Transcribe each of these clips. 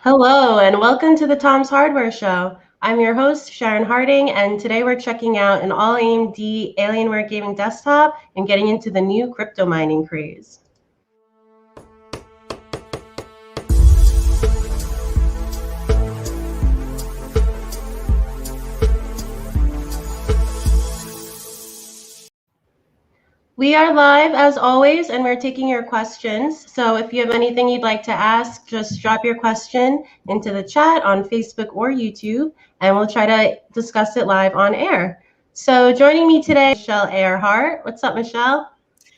Hello, and welcome to the Tom's Hardware Show. I'm your host, Sharon Harding, and today we're checking out an all-AMD Alienware gaming desktop and getting into the new crypto mining craze. We are live as always, and we're taking your questions. So if you have anything you'd like to ask, just drop your question into the chat on Facebook or YouTube, and we'll try to discuss it live on air. So joining me today, Michelle Earhart. What's up, Michelle?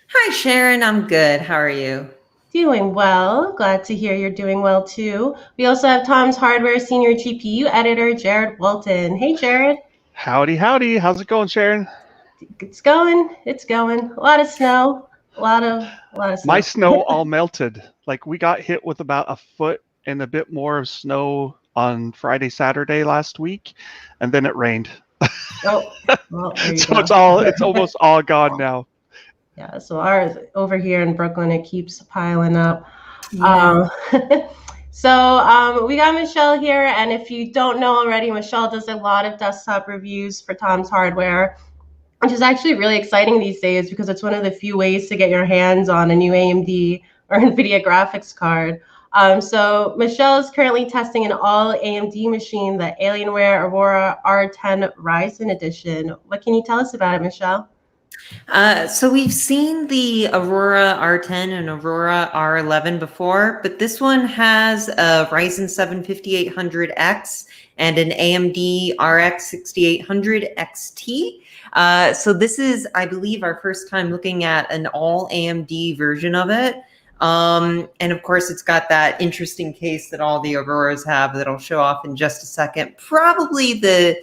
Hi, Sharon. I'm good. How are you? Doing well. Glad to hear you're doing well too. We also have Tom's Hardware Senior GPU Editor, Jared Walton. Hey, Jared. Howdy, howdy. How's it going, Sharon? It's going. It's going. A lot of snow. A lot of snow. My snow all melted. Like we got hit with about a foot and a bit more of snow on Friday, Saturday last week, and then it rained. Oh, well, there you So go. it's almost all gone now. Yeah, so ours over here in Brooklyn, it keeps piling up. Yeah. We got Michelle here, and if you don't know already, Michelle does a lot of desktop reviews for Tom's Hardware, which is actually really exciting these days because it's one of the few ways to get your hands on a new AMD or NVIDIA graphics card. So Michelle is currently testing an all-AMD machine, the Alienware Aurora R10 Ryzen edition. What can you tell us about it, Michelle? So we've seen the Aurora R10 and Aurora R11 before, but this one has a Ryzen 7 5800X and an AMD RX 6800 XT. So this is, I believe, our first time looking at an all AMD version of it. And of course, it's got that interesting case that all the Auroras have that I'll show off in just a second. Probably the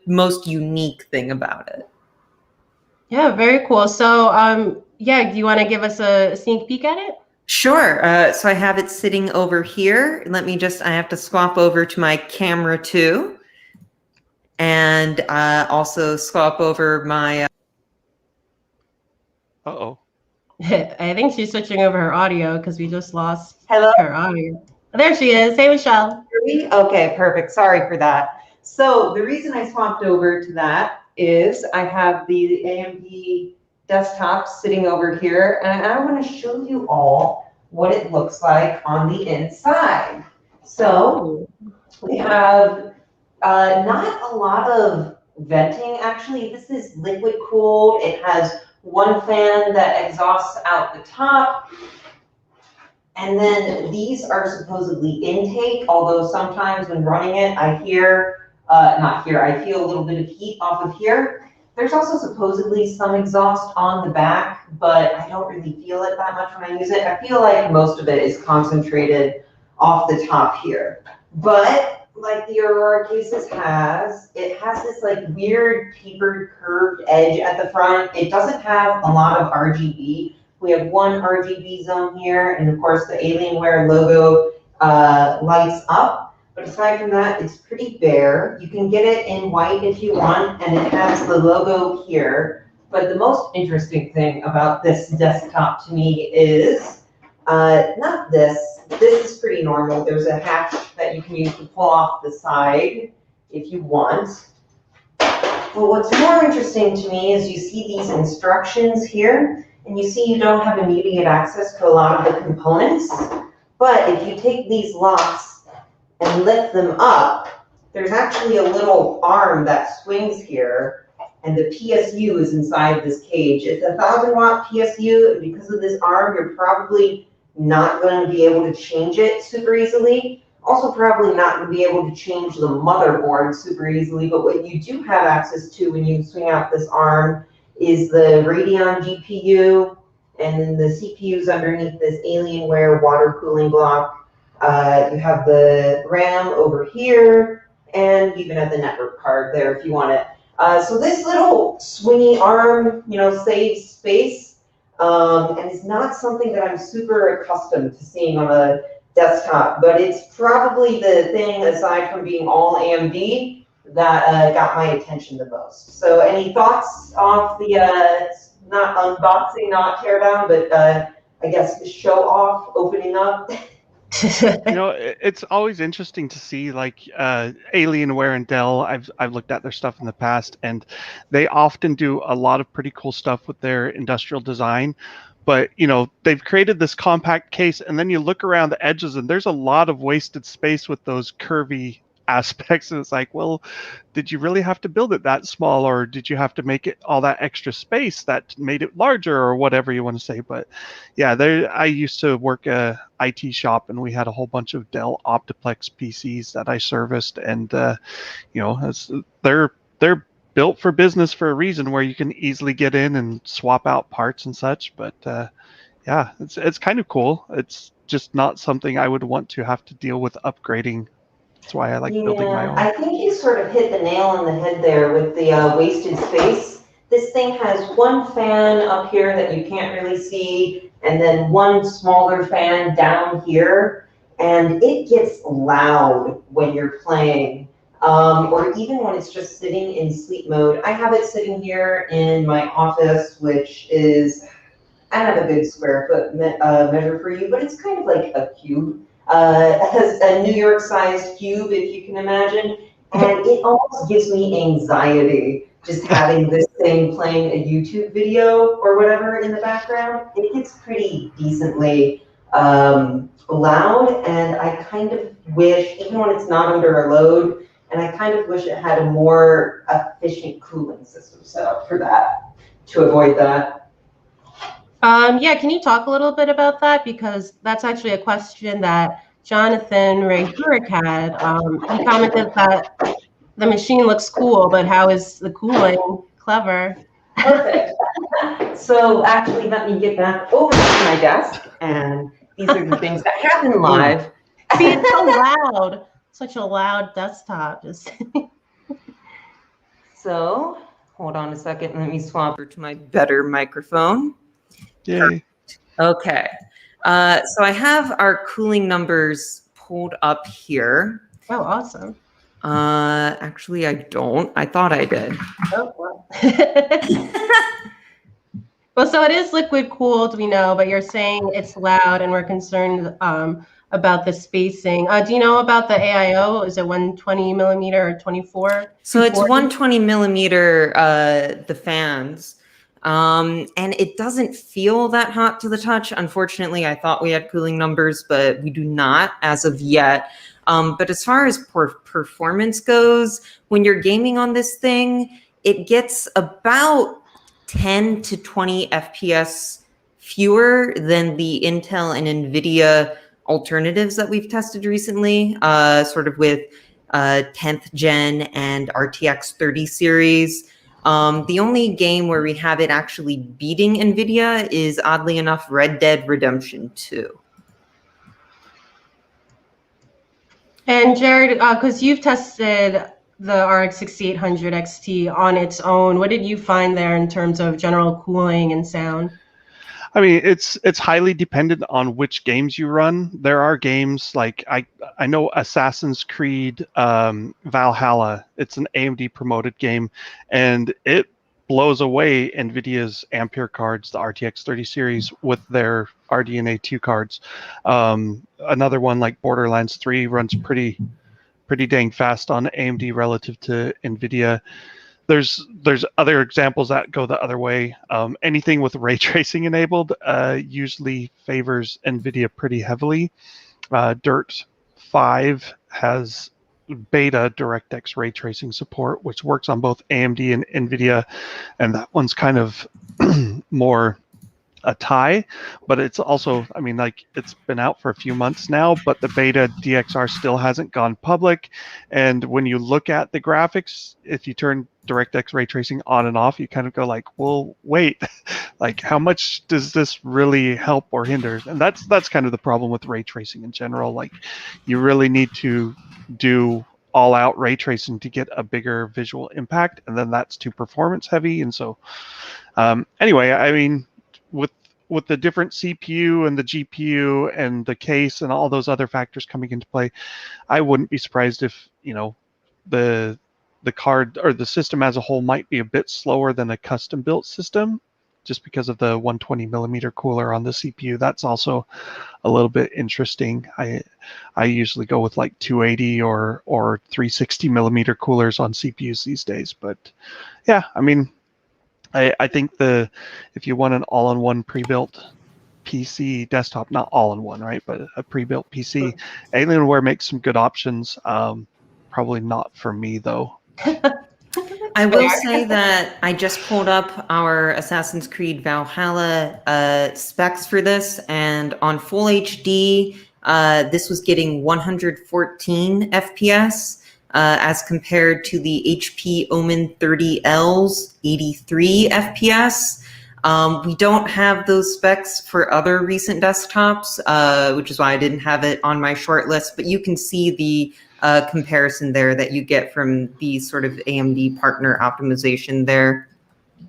most unique thing about it. Yeah, very cool. So, yeah, do you want to give us a sneak peek at it? Sure. So I have it sitting over here. I have to swap over to my camera too. And also swap over my... Uh-oh. I think she's switching over her audio because we just lost Hello? her audio. There she is. Hey, Michelle. Okay, perfect. Sorry for that. So the reason I swapped over to that is I have the AMD desktop sitting over here, and I want to show you all what it looks like on the inside. So we have not a lot of venting, actually. This is liquid cooled. It has one fan that exhausts out the top. And then these are supposedly intake, although sometimes when running it, I feel a little bit of heat off of here. There's also supposedly some exhaust on the back, but I don't really feel it that much when I use it. I feel like most of it is concentrated off the top here. But like the Aurora cases it has this like weird tapered curved edge at the front. It doesn't have a lot of RGB. We have one RGB zone here, and of course the Alienware logo lights up. But aside from that, it's pretty bare. You can get it in white if you want, and it has the logo here. But the most interesting thing about this desktop to me is not this. This is pretty normal. There's a hatch that you can use to pull off the side if you want. But what's more interesting to me is you see these instructions here. And you see you don't have immediate access to a lot of the components. But if you take these locks and lift them up, there's actually a little arm that swings here, and the PSU is inside this cage. It's a 1,000-watt PSU, and because of this arm, you're probably not going to be able to change it super easily. Also probably not going to be able to change the motherboard super easily, but what you do have access to when you swing out this arm is the Radeon GPU, and then the CPU's underneath this Alienware water cooling block. You have the RAM over here, and you even have the network card there if you want it. So this little swingy arm, saves space, and it's not something that I'm super accustomed to seeing on a desktop, but it's probably the thing, aside from being all AMD, that got my attention the most. So any thoughts off the, not unboxing, not teardown, but I guess the show off, opening up? It's always interesting to see like Alienware and Dell. I've looked at their stuff in the past, and they often do a lot of pretty cool stuff with their industrial design. But they've created this compact case, and then you look around the edges, and there's a lot of wasted space with those curvy aspects. And it's like, well, did you really have to build it that small, or did you have to make it all that extra space that made it larger, or whatever you want to say? But yeah, I used to work a IT shop, and we had a whole bunch of Dell Optiplex PCs that I serviced, and they're built for business for a reason, where you can easily get in and swap out parts and such. But yeah, it's kind of cool. It's just not something I would want to have to deal with upgrading. That's why I like building my Yeah, own. I think you sort of hit the nail on the head there with the wasted space. This thing has one fan up here that you can't really see, and then one smaller fan down here, and it gets loud when you're playing, or even when it's just sitting in sleep mode. I have it sitting here in my office, which is, I don't have a good square foot measure for you, but it's kind of like a cube. Has a New York-sized cube, if you can imagine, and it almost gives me anxiety just having this thing playing a YouTube video or whatever in the background. It gets pretty decently loud, and I kind of wish, even when it's not under a load, and I kind of wish it had a more efficient cooling system set up for that, to avoid that. Yeah, can you talk a little bit about that? Because that's actually a question that Jonathan Ray Hurrick had. He commented that the machine looks cool, but how is the cooling clever? Perfect. So actually, let me get back over to my desk, and these are the things that happen live. See, it's so loud. Such a loud desktop. So hold on a second. Let me swap over to my better microphone. Yay. Okay. So I have our cooling numbers pulled up here. Oh, awesome. Actually, I don't. I thought I did. Oh, well. Well, so it is liquid cooled, we know, but you're saying it's loud, and we're concerned about the spacing. Do you know about the AIO? Is it 120 millimeter or 24? So it's 120 millimeter, the fans. And it doesn't feel that hot to the touch. Unfortunately, I thought we had cooling numbers, but we do not as of yet. But as far as performance goes, when you're gaming on this thing, it gets about 10 to 20 FPS fewer than the Intel and NVIDIA alternatives that we've tested recently, sort of with 10th gen and RTX 30 series. The only game where we have it actually beating NVIDIA is, oddly enough, Red Dead Redemption 2. And Jared, because you've tested the RX 6800 XT on its own, what did you find there in terms of general cooling and sound? I mean, it's highly dependent on which games you run. There are games like I know Assassin's Creed Valhalla. It's an AMD promoted game, and it blows away NVIDIA's Ampere cards, the RTX 30 series, with their RDNA 2 cards. Another one like Borderlands 3 runs pretty dang fast on AMD relative to NVIDIA. There's other examples that go the other way. Anything with ray tracing enabled usually favors NVIDIA pretty heavily. Dirt 5 has beta DirectX ray tracing support, which works on both AMD and NVIDIA, and that one's kind of more a tie, but it's also, I mean, like, it's been out for a few months now, but the beta DXR still hasn't gone public. And when you look at the graphics, if you turn DirectX ray tracing on and off, you kind of go like, well, wait, like, how much does this really help or hinder? And that's kind of the problem with ray tracing in general. Like, you really need to do all-out ray tracing to get a bigger visual impact, and then that's too performance heavy. And so anyway, I mean, with the different CPU and the GPU and the case and all those other factors coming into play, I wouldn't be surprised if, you know, the card or the system as a whole might be a bit slower than a custom built system. just because of the 120 millimeter cooler on the CPU. That's also a little bit interesting. I usually go with like 280 or 360 millimeter coolers on CPUs these days. But yeah, I mean, I think if you want an all-in-one pre-built PC desktop, not all-in-one, right, but a pre-built PC, Alienware makes some good options. Probably not for me though. I will say that I just pulled up our Assassin's Creed Valhalla specs for this, and on full HD, this was getting 114 FPS as compared to the HP Omen 30L's 83 FPS. We don't have those specs for other recent desktops, which is why I didn't have it on my short list, but you can see the comparison there that you get from the sort of AMD partner optimization there.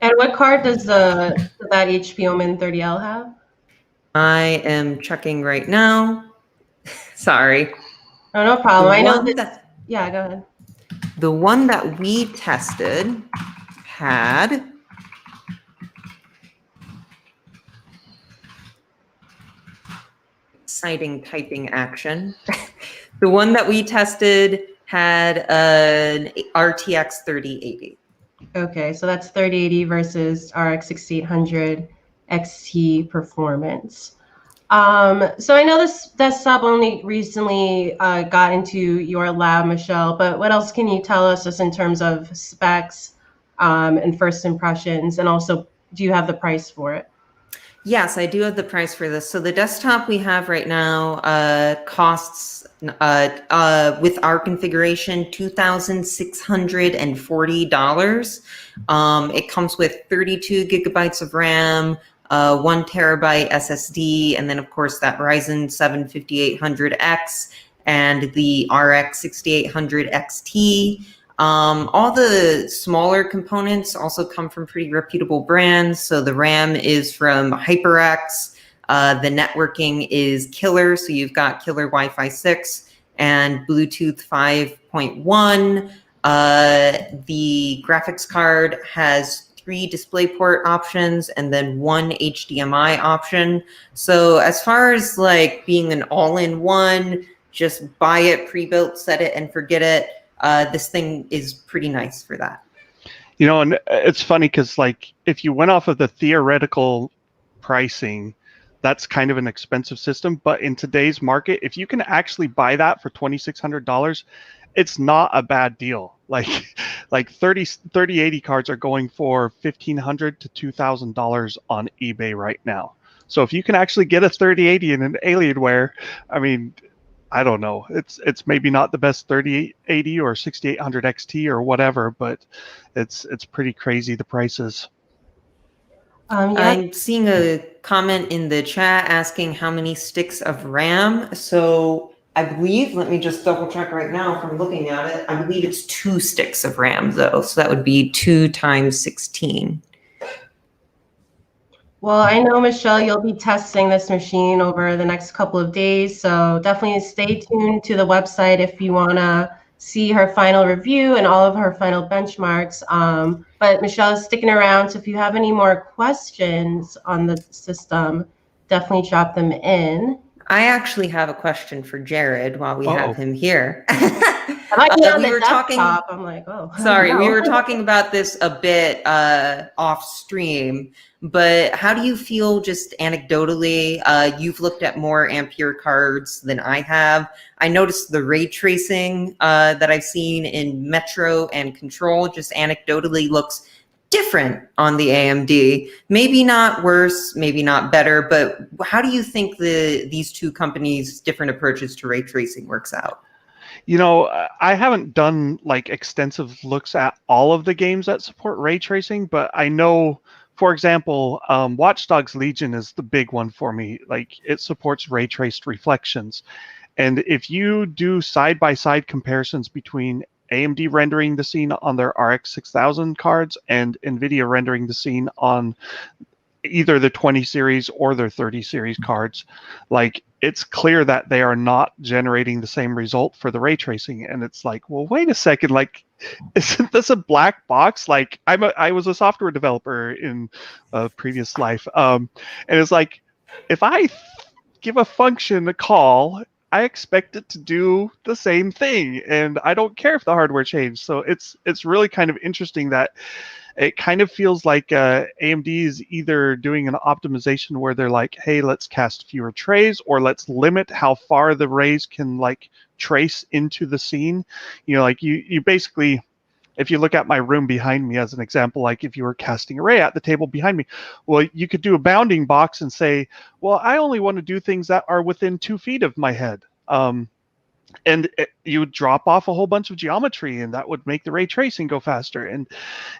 And what card does that HP Omen 30L have? I am checking right now. Sorry. Oh, no problem. I know that. Yeah, go ahead. The one that we tested had exciting typing action. The one that we tested had an RTX 3080. Okay, so that's 3080 versus RX 6800 XT performance. So I know this desktop only recently got into your lab, Michelle, but what else can you tell us just in terms of specs and first impressions? And also, do you have the price for it? Yes, I do have the price for this. So the desktop we have right now costs, with our configuration, $2,640. It comes with 32 gigabytes of RAM, 1 terabyte SSD, and then of course that Ryzen 7 5800X and the RX 6800 XT. All the smaller components also come from pretty reputable brands. So the RAM is from HyperX. The networking is Killer. So you've got Killer Wi-Fi 6 and Bluetooth 5.1. The graphics card has 3 DisplayPort options and then 1 HDMI option. So as far as like being an all-in-one, just buy it pre-built, set it and forget it. This thing is pretty nice for that. You know, and it's funny because like if you went off of the theoretical pricing, that's kind of an expensive system. But in today's market, if you can actually buy that for $2,600, it's not a bad deal. Like 3080 cards are going for $1,500 to $2,000 on eBay right now. So if you can actually get a 3080 in an Alienware, I mean, I don't know. It's maybe not the best 3080 or 6800 XT or whatever, but it's pretty crazy, the prices. Yeah. I'm seeing a comment in the chat asking how many sticks of RAM. So I believe, let me just double check right now from looking at it. I believe it's 2 sticks of RAM though. So that would be 2 times 16. Well, I know, Michelle, you'll be testing this machine over the next couple of days, so definitely stay tuned to the website if you want to see her final review and all of her final benchmarks. But Michelle is sticking around, so if you have any more questions on the system, definitely drop them in. I actually have a question for Jared while we have him here. We were talking. I'm like, oh. Sorry, we were talking about this a bit off stream, but how do you feel just anecdotally? You've looked at more Ampere cards than I have. I noticed the ray tracing that I've seen in Metro and Control just anecdotally looks different on the AMD. Maybe not worse, maybe not better, but how do you think these two companies' different approaches to ray tracing works out? You know, I haven't done like extensive looks at all of the games that support ray tracing, but I know, for example, Watch Dogs Legion is the big one for me. Like it supports ray traced reflections. And if you do side-by-side comparisons between AMD rendering the scene on their RX 6000 cards and NVIDIA rendering the scene on either the 20 series or their 30 series cards, like it's clear that they are not generating the same result for the ray tracing. And it's like, well, wait a second, like isn't this a black box? Like I was a software developer in a previous life, and it's like if I give a function a call, I expect it to do the same thing, and I don't care if the hardware changed. So it's really kind of interesting that it kind of feels like AMD is either doing an optimization where they're like, hey, let's cast fewer trays, or let's limit how far the rays can like trace into the scene. You know, like you basically, if you look at my room behind me as an example, like if you were casting a ray at the table behind me, well, you could do a bounding box and say, well, I only want to do things that are within 2 feet of my head. And you would drop off a whole bunch of geometry, and that would make the ray tracing go faster. And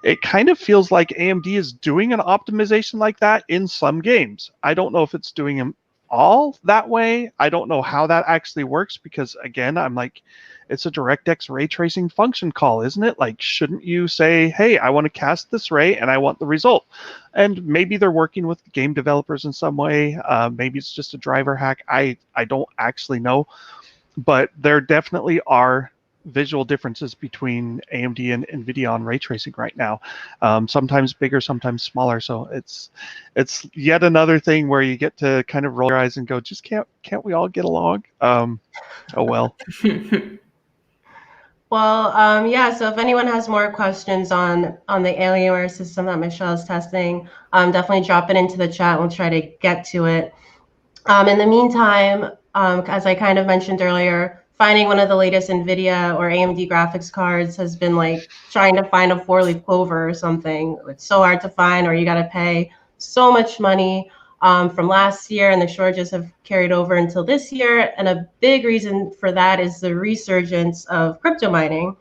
it kind of feels like AMD is doing an optimization like that in some games. I don't know if it's doing them all that way. I don't know how that actually works because, again, I'm like, it's a DirectX ray tracing function call, isn't it? Like, shouldn't you say, hey, I want to cast this ray and I want the result? And maybe they're working with game developers in some way. Maybe it's just a driver hack. I don't actually know. But there definitely are visual differences between AMD and NVIDIA on ray tracing right now. Sometimes bigger, sometimes smaller. So it's yet another thing where you get to kind of roll your eyes and go, just can't we all get along? Oh well. Well, yeah. So if anyone has more questions on the Alienware system that Michelle is testing, definitely drop it into the chat. We'll try to get to it. In the meantime, as I kind of mentioned earlier, finding one of the latest NVIDIA or AMD graphics cards has been like trying to find a 4-leaf clover or something. It's so hard to find, or you got to pay so much money from last year, and the shortages have carried over until this year. And a big reason for that is the resurgence of crypto mining.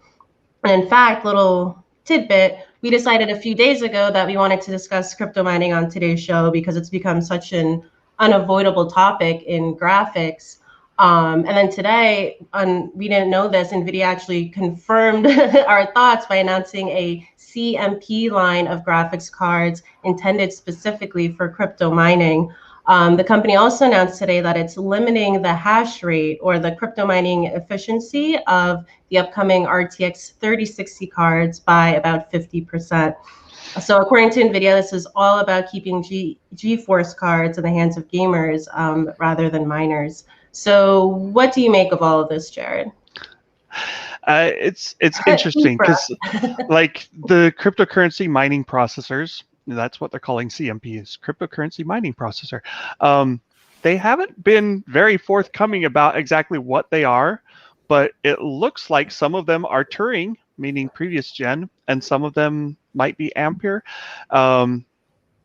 And in fact, little tidbit, we decided a few days ago that we wanted to discuss crypto mining on today's show because it's become such an unavoidable topic in graphics. And then today, we didn't know this, NVIDIA actually confirmed our thoughts by announcing a CMP line of graphics cards intended specifically for crypto mining. The company also announced today that it's limiting the hash rate or the crypto mining efficiency of the upcoming RTX 3060 cards by about 50%. So according to NVIDIA, this is all about keeping GeForce cards in the hands of gamers rather than miners. So what do you make of all of this, Jared? It's interesting because like the cryptocurrency mining processors, that's what they're calling CMPs, cryptocurrency mining processor. They haven't been very forthcoming about exactly what they are, but it looks like some of them are Turing, meaning previous gen, and some of them might be Ampere.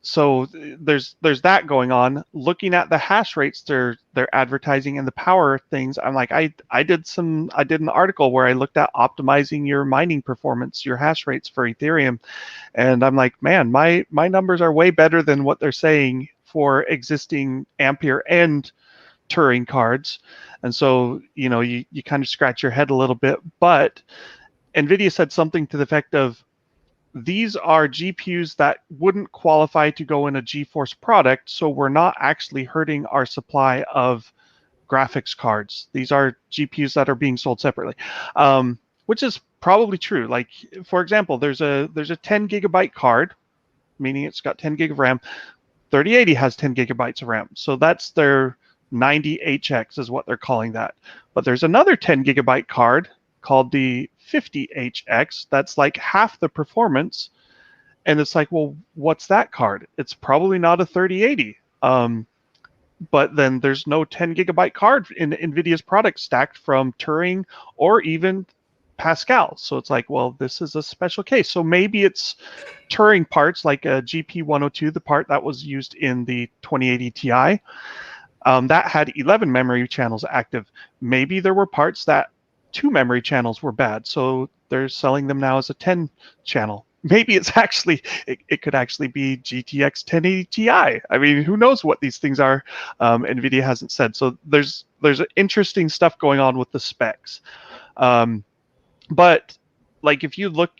So there's that going on. Looking at the hash rates they're advertising and the power things, I'm like, I did an article where I looked at optimizing your mining performance, your hash rates for Ethereum, and I'm like, man, my numbers are way better than what they're saying for existing Ampere and Turing cards. And so, you know, you kind of scratch your head a little bit, but NVIDIA said something to the effect of, these are GPUs that wouldn't qualify to go in a GeForce product, so we're not actually hurting our supply of graphics cards. These are GPUs that are being sold separately, which is probably true. Like, for example, there's a 10 gigabyte card, meaning it's got 10 gig of RAM. 3080 has 10 gigabytes of RAM, so that's their 90HX is what they're calling that. But there's another 10 gigabyte card called the 50HX that's like half the performance, and it's like, well, what's that card? It's probably not a 3080. But then there's no 10 gigabyte card in NVIDIA's product stacked from Turing or even Pascal. So it's like, well, this is a special case. So maybe it's Turing parts like a GP102, the part that was used in the 2080 Ti, that had 11 memory channels active. Maybe there were parts that 2 memory channels were bad, so they're selling them now as a 10 channel. Maybe it's actually, it could actually be GTX 1080 Ti. I mean, who knows what these things are? NVIDIA hasn't said. So there's interesting stuff going on with the specs. But like if you look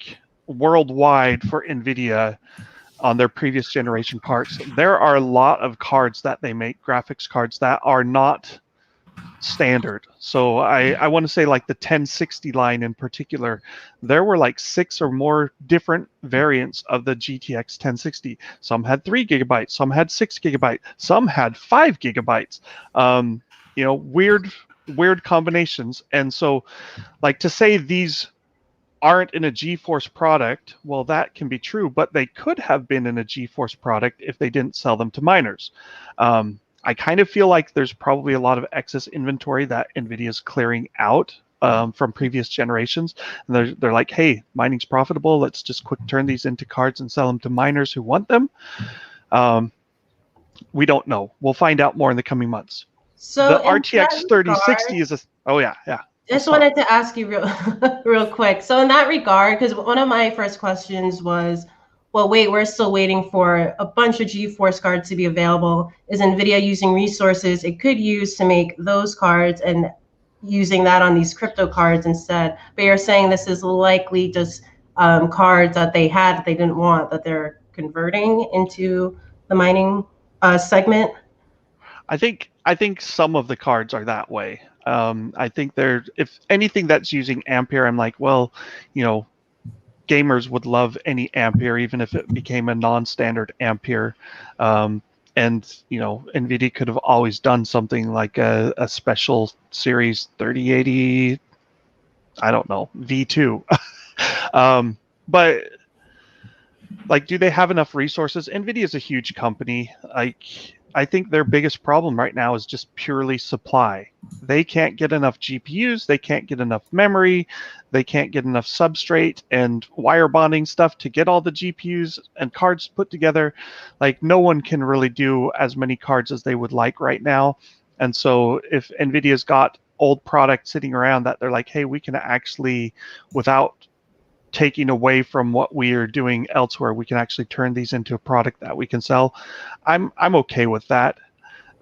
worldwide for NVIDIA on their previous generation parts, there are a lot of cards that they make, graphics cards that are not standard. So I want to say like the 1060 line in particular, there were like 6 or more different variants of the GTX 1060. Some had 3 gigabytes, some had 6 gigabytes, some had 5 gigabytes. You know, weird combinations. And so like to say these aren't in a GeForce product, well, that can be true, but they could have been in a GeForce product if they didn't sell them to miners. I kind of feel like there's probably a lot of excess inventory that NVIDIA is clearing out from previous generations. And they're like, hey, mining's profitable. Let's just quick turn these into cards and sell them to miners who want them. We don't know. We'll find out more in the coming months. So the RTX 3060 is a... Oh, yeah. Just wanted to ask you real quick. So in that regard, because one of my first questions was, well, wait, we're still waiting for a bunch of GeForce cards to be available. Is NVIDIA using resources it could use to make those cards and using that on these crypto cards instead? But you're saying this is likely just cards that they had that they didn't want, that they're converting into the mining segment? I think some of the cards are that way. I think if anything that's using Ampere, I'm like, well, you know, gamers would love any Ampere, even if it became a non-standard Ampere. And, you know, NVIDIA could have always done something like a special series 3080, I don't know, V2. But like, do they have enough resources? NVIDIA is a huge company. I think their biggest problem right now is just purely supply. They can't get enough GPUs, they can't get enough memory, they can't get enough substrate and wire bonding stuff to get all the GPUs and cards put together. Like, no one can really do as many cards as they would like right now. And so if NVIDIA's got old products sitting around that they're like, hey, we can actually, without taking away from what we are doing elsewhere, we can actually turn these into a product that we can sell. I'm okay with that.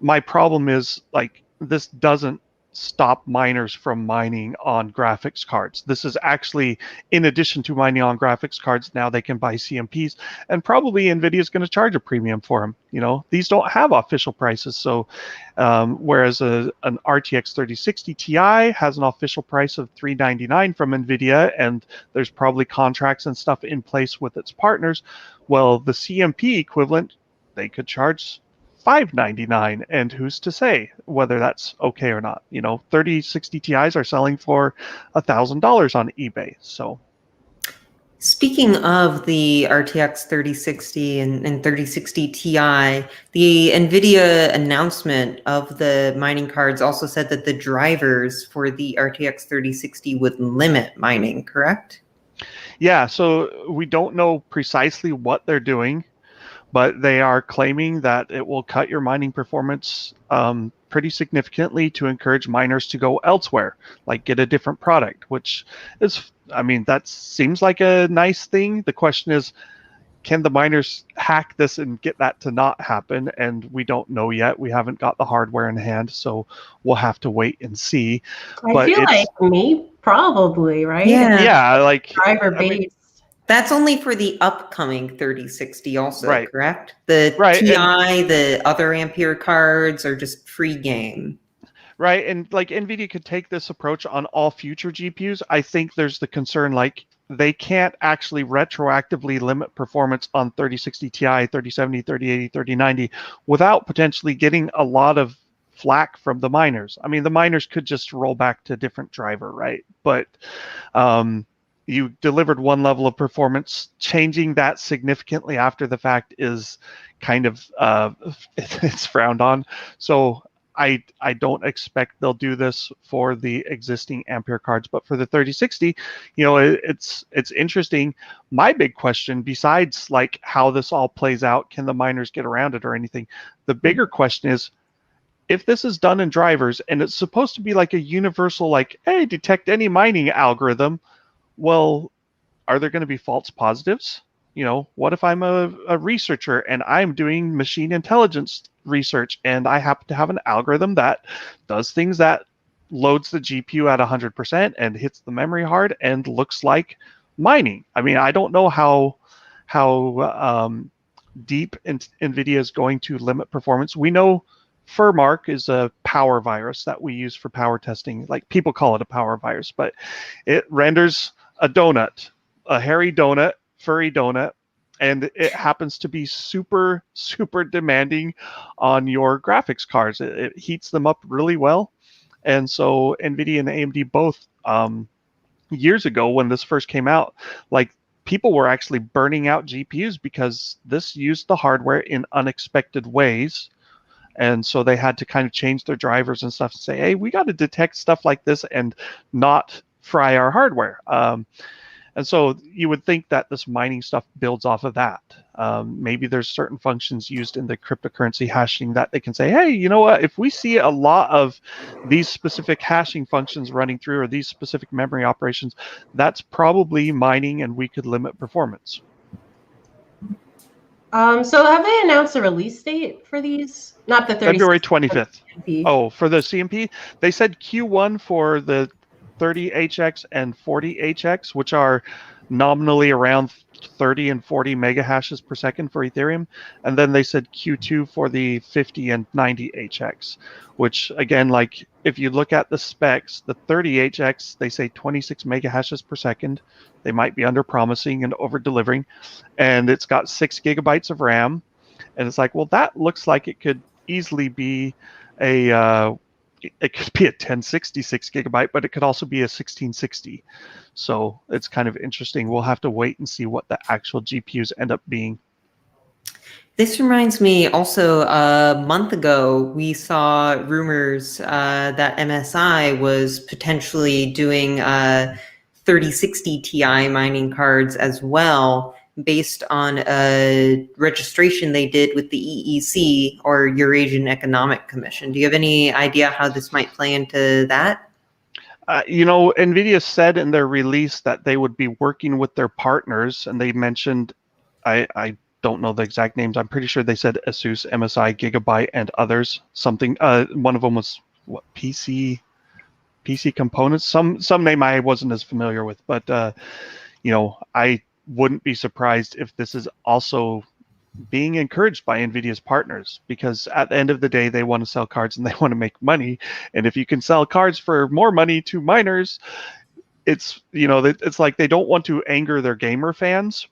My problem is, like, this doesn't stop miners from mining on graphics cards. This is actually, in addition to mining on graphics cards, now they can buy CMPs, and probably NVIDIA is going to charge a premium for them. You know, these don't have official prices. So whereas an RTX 3060 Ti has an official price of $399 from NVIDIA, and there's probably contracts and stuff in place with its partners, well, the CMP equivalent, they could charge $599, and who's to say whether that's okay or not? You know, 3060 Ti's are selling for $1,000 on eBay. So, speaking of the RTX 3060 and 3060 Ti, the NVIDIA announcement of the mining cards also said that the drivers for the RTX 3060 would limit mining, correct? Yeah, so we don't know precisely what they're doing, but they are claiming that it will cut your mining performance pretty significantly to encourage miners to go elsewhere, like get a different product, which is, I mean, that seems like a nice thing. The question is, can the miners hack this and get that to not happen? And we don't know yet. We haven't got the hardware in hand, so we'll have to wait and see. I feel like me, probably, right? Yeah, like driver based. That's only for the upcoming 3060 also, right, correct? The right, Ti, the other Ampere cards are just free game. Right, and like NVIDIA could take this approach on all future GPUs. I think there's the concern, like, they can't actually retroactively limit performance on 3060 Ti, 3070, 3080, 3090 without potentially getting a lot of flack from the miners. I mean, the miners could just roll back to a different driver, right? But you delivered one level of performance. Changing that significantly after the fact is kind of it's frowned on. So I don't expect they'll do this for the existing Ampere cards, but for the 3060, you know, it's interesting. My big question, besides like how this all plays out, can the miners get around it or anything? The bigger question is, if this is done in drivers and it's supposed to be like a universal, like, hey, detect any mining algorithm, well, are there going to be false positives? You know, what if I'm a researcher and I'm doing machine intelligence research and I happen to have an algorithm that does things that loads the GPU at 100% and hits the memory hard and looks like mining? I mean, I don't know how deep NVIDIA is going to limit performance. We know Furmark is a power virus that we use for power testing. Like, people call it a power virus, but it renders a donut, a hairy donut, furry donut, and it happens to be super, super demanding on your graphics cards. It heats them up really well. And so NVIDIA and AMD both, years ago when this first came out, like, people were actually burning out GPUs because this used the hardware in unexpected ways. And so they had to kind of change their drivers and stuff and say, hey, we got to detect stuff like this and not fry our hardware. And so you would think that this mining stuff builds off of that. Maybe there's certain functions used in the cryptocurrency hashing that they can say, hey, you know what, if we see a lot of these specific hashing functions running through or these specific memory operations, that's probably mining and we could limit performance. So have they announced a release date for these? Not the 30. February 25th. Oh, for the CMP? They said Q1 for the 30HX and 40HX, which are nominally around 30 and 40 mega hashes per second for Ethereum. And then they said Q2 for the 50 and 90HX, which, again, like, if you look at the specs, the 30HX, they say 26 mega hashes per second. They might be under promising and over delivering. And it's got 6 gigabytes of RAM. And it's like, well, that looks like it could easily be it could be a 1066 gigabyte, but it could also be a 1660. So it's kind of interesting. We'll have to wait and see what the actual GPUs end up being. This reminds me also, a month ago, we saw rumors that MSI was potentially doing 3060 Ti mining cards as well, based on a registration they did with the EEC, or Eurasian Economic Commission. Do you have any idea how this might play into that? NVIDIA said in their release that they would be working with their partners, and they mentioned, I don't know the exact names. I'm pretty sure they said ASUS, MSI, Gigabyte, and others. Something. One of them was what, PC components. Some name I wasn't as familiar with, but I wouldn't be surprised if this is also being encouraged by NVIDIA's partners, because at the end of the day, they want to sell cards and they want to make money. And if you can sell cards for more money to miners, it's like they don't want to anger their gamer fans,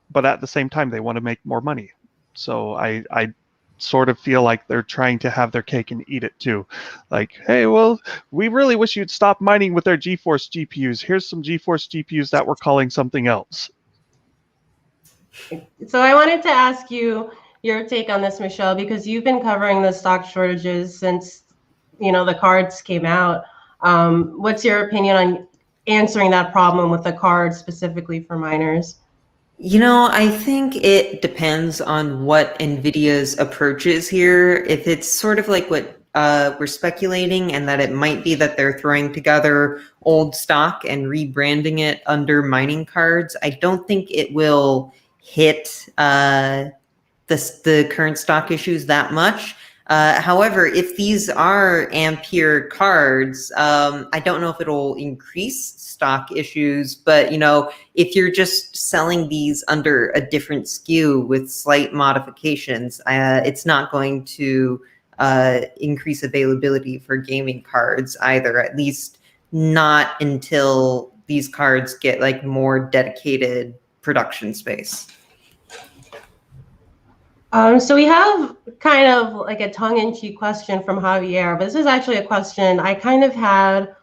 but at the same time, they want to make more money. So I sort of feel like they're trying to have their cake and eat it too. Like, hey, well, we really wish you'd stop mining with our GeForce GPUs. Here's some GeForce GPUs that we're calling something else. So I wanted to ask you your take on this, Michelle, because you've been covering the stock shortages since, the cards came out. What's your opinion on answering that problem with the cards specifically for miners? I think it depends on what NVIDIA's approach is here. If it's sort of like what we're speculating, and that it might be that they're throwing together old stock and rebranding it under mining cards, I don't think it will hit the current stock issues that much. However, if these are Ampere cards, I don't know if it'll increase stock issues, but if you're just selling these under a different SKU with slight modifications, it's not going to increase availability for gaming cards either, at least not until these cards get like more dedicated production space. So we have kind of like a tongue-in-cheek question from Javier, but this is actually a question I kind of had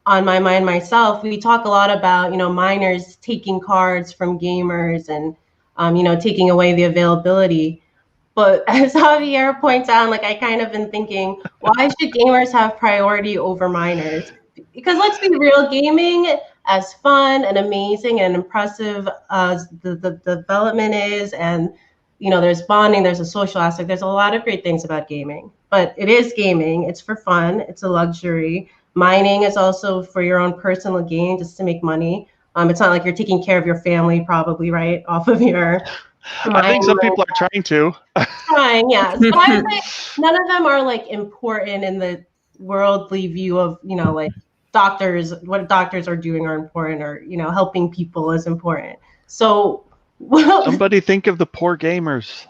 on my mind myself. We talk a lot about, miners taking cards from gamers and, taking away the availability. But as Javier points out, like, I kind of been thinking, why should gamers have priority over miners? Because let's be real, gaming, as fun and amazing and impressive as the development is, and there's bonding, there's a social aspect, there's a lot of great things about gaming, but it is gaming, it's for fun, it's a luxury. Mining is also for your own personal gain, just to make money. It's not like you're taking care of your family, probably, right, off of your I think some people are trying to. Trying, yeah. So I would say none of them are like important in the worldly view of, like doctors, what doctors are doing are important, or, helping people is important. So Well, Somebody think of the poor gamers.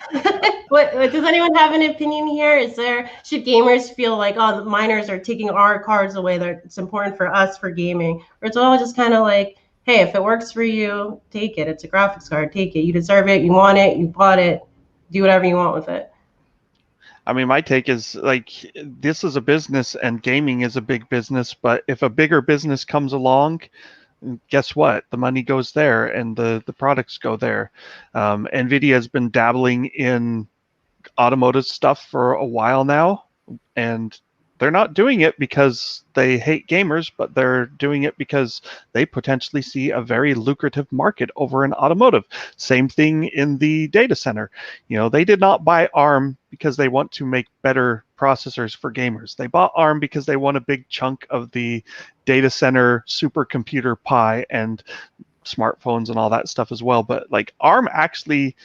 what does anyone have an opinion here? Should gamers feel like, oh, the miners are taking our cards away, that it's important for us for gaming? Or it's all just kind of like, hey, if it works for you, take it. It's a graphics card, take it. You deserve it, you want it, you bought it, do whatever you want with it. I mean, my take is like, this is a business and gaming is a big business, but if a bigger business comes along, guess what? The money goes there and the products go there. NVIDIA has been dabbling in automotive stuff for a while now, and they're not doing it because they hate gamers, but they're doing it because they potentially see a very lucrative market over in automotive. Same thing in the data center. They did not buy ARM because they want to make better processors for gamers. They bought ARM because they want a big chunk of the data center supercomputer pie and smartphones and all that stuff as well. But like, ARM actually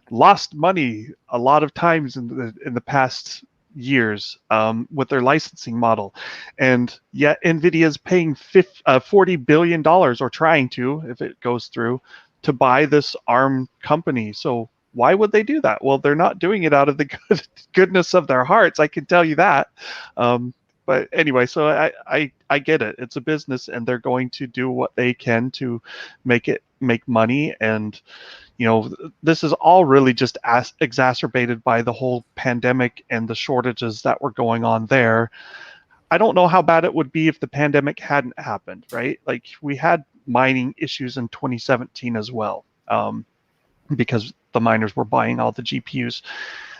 lost money a lot of times in the past years with their licensing model, and yet NVIDIA is paying $40 billion, or trying to, if it goes through, to buy this ARM company. So why would they do that? Well, they're not doing it out of the goodness of their hearts, I can tell you that. But anyway, so I get it. It's a business, and they're going to do what they can to make money. And this is all really just exacerbated by the whole pandemic and the shortages that were going on there. I don't know how bad it would be if the pandemic hadn't happened, right? Like, we had mining issues in 2017 as well, because the miners were buying all the GPUs.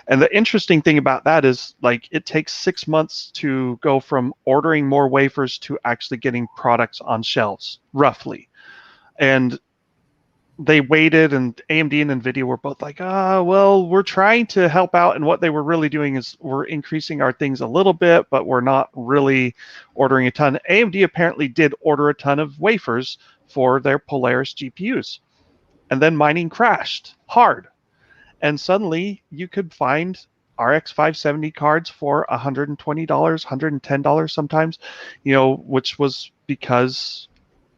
And the interesting thing about that is, like, it takes 6 months to go from ordering more wafers to actually getting products on shelves, roughly. And they waited, and AMD and NVIDIA were both like, well, we're trying to help out. And what they were really doing is, we're increasing our things a little bit, but we're not really ordering a ton. AMD apparently did order a ton of wafers for their Polaris GPUs. And then mining crashed hard. And suddenly you could find RX 570 cards for $120, $110 sometimes, which was because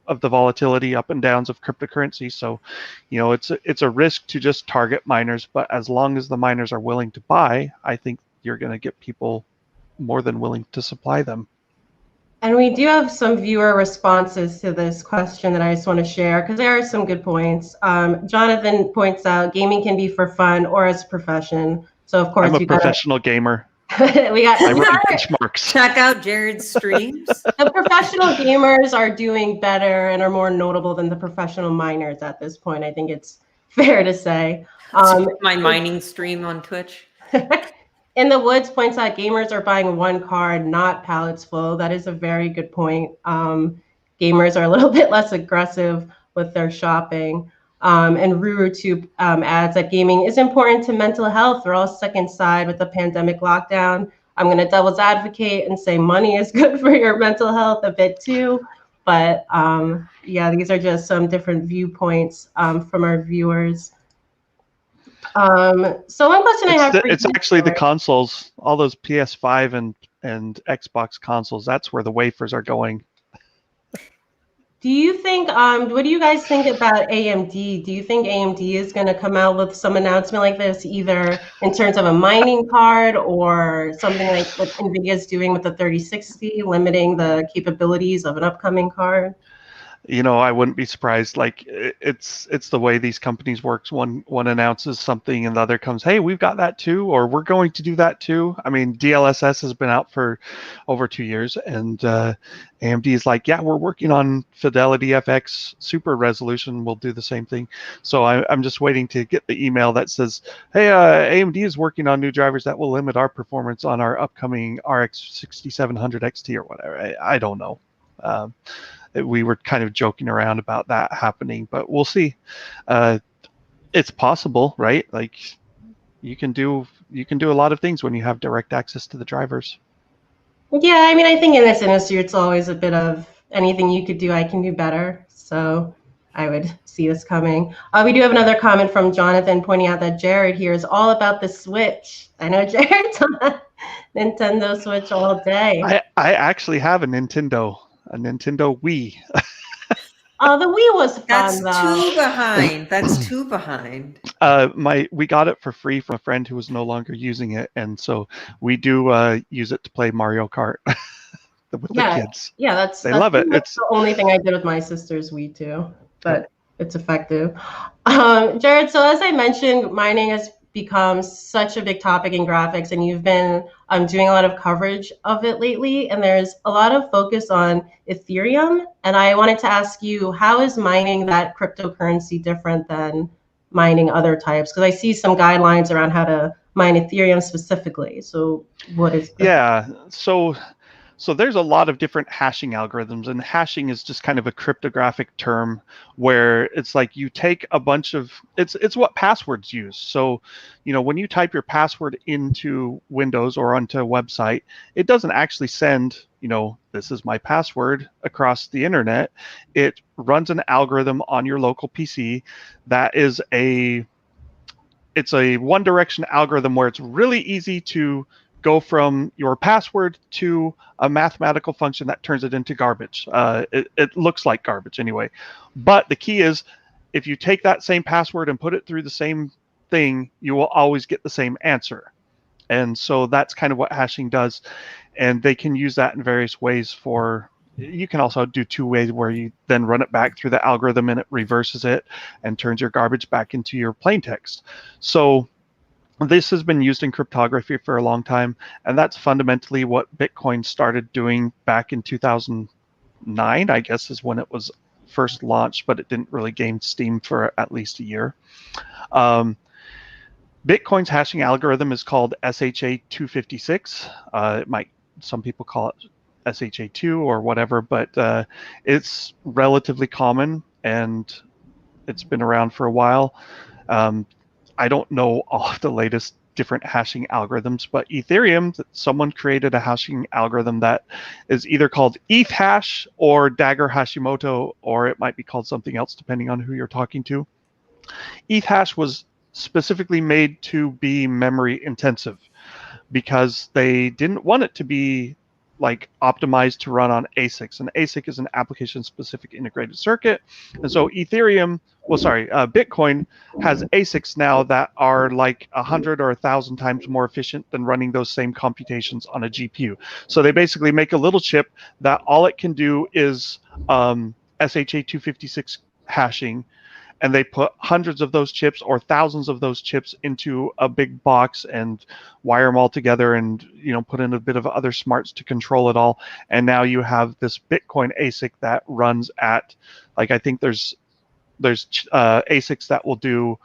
of the volatility up and downs of cryptocurrency. So, it's a risk to just target miners, but as long as the miners are willing to buy, I think you're going to get people more than willing to supply them. And we do have some viewer responses to this question that I just want to share, because there are some good points. Jonathan points out gaming can be for fun or as a profession. So of course, I'm a professional gamer. I run benchmarks. Check out Jared's streams. The professional gamers are doing better and are more notable than the professional miners at this point. I think it's fair to say. My mining stream on Twitch. In the Woods points out gamers are buying one card, not pallets full. That is a very good point. Gamers are a little bit less aggressive with their shopping. And RuruTube adds that gaming is important to mental health. We're all stuck inside with the pandemic lockdown. I'm going to devil's advocate and say money is good for your mental health a bit too. But yeah, these are just some different viewpoints from our viewers. So one question I have for you, it's actually the consoles, all those PS5 and Xbox consoles. That's where the wafers are going. Do you think, what do you guys think about AMD? Do you think AMD is going to come out with some announcement like this, either in terms of a mining card or something like what NVIDIA is doing with the 3060, limiting the capabilities of an upcoming card? I wouldn't be surprised. Like, it's the way these companies works. One announces something and the other comes, hey, we've got that too, or we're going to do that too. I mean, DLSS has been out for over 2 years, and AMD is like, yeah, we're working on Fidelity FX super resolution. We'll do the same thing. So I'm just waiting to get the email that says, hey, AMD is working on new drivers that will limit our performance on our upcoming RX 6700 XT or whatever. I don't know. We were kind of joking around about that happening, but we'll see. It's possible, right? Like, you can do a lot of things when you have direct access to the drivers. Yeah, I mean, I think in this industry, it's always a bit of anything you could do, I can do better. So I would see this coming. We do have another comment from Jonathan pointing out that Jared here is all about the Switch. I know Jared's on Nintendo Switch all day. I actually have a Nintendo Wii. The Wii was fun, That's though. two behind. That's two behind. We got it for free from a friend who was no longer using it, and so we do use it to play Mario Kart with the kids. Yeah, that's love it. It's the only thing I did with my sister's Wii too, but it's effective. Jared, so as I mentioned, mining has become such a big topic in graphics, and you've been doing a lot of coverage of it lately, and there's a lot of focus on Ethereum, and I wanted to ask you, how is mining that cryptocurrency different than mining other types? Because I see some guidelines around how to mine Ethereum specifically. So what is So there's a lot of different hashing algorithms, and hashing is just kind of a cryptographic term where it's like you take a bunch of it's what passwords use. So, when you type your password into Windows or onto a website, it doesn't actually send, this is my password across the internet. It runs an algorithm on your local PC that is it's a one direction algorithm where it's really easy to go from your password to a mathematical function that turns it into garbage. It looks like garbage anyway. But the key is, if you take that same password and put it through the same thing, you will always get the same answer. And so that's kind of what hashing does. And they can use that in various ways you can also do two ways where you then run it back through the algorithm and it reverses it and turns your garbage back into your plain text. So this has been used in cryptography for a long time, and that's fundamentally what Bitcoin started doing back in 2009, I guess, is when it was first launched, but it didn't really gain steam for at least a year. Bitcoin's hashing algorithm is called SHA-256. Some people call it SHA-2 or whatever, but it's relatively common, and it's been around for a while. I don't know all of the latest different hashing algorithms, but Ethereum, someone created a hashing algorithm that is either called ETH hash or Dagger Hashimoto, or it might be called something else depending on who you're talking to. ETH hash was specifically made to be memory intensive because they didn't want it to be optimized to run on ASICs. And ASIC is an application-specific integrated circuit. And so Bitcoin has ASICs now that are 100 or 1,000 times more efficient than running those same computations on a GPU. So they basically make a little chip that all it can do is SHA-256 hashing, and they put hundreds of those chips or thousands of those chips into a big box and wire them all together and put in a bit of other smarts to control it all. And now you have this Bitcoin ASIC that runs at I think there's ASICs that will do,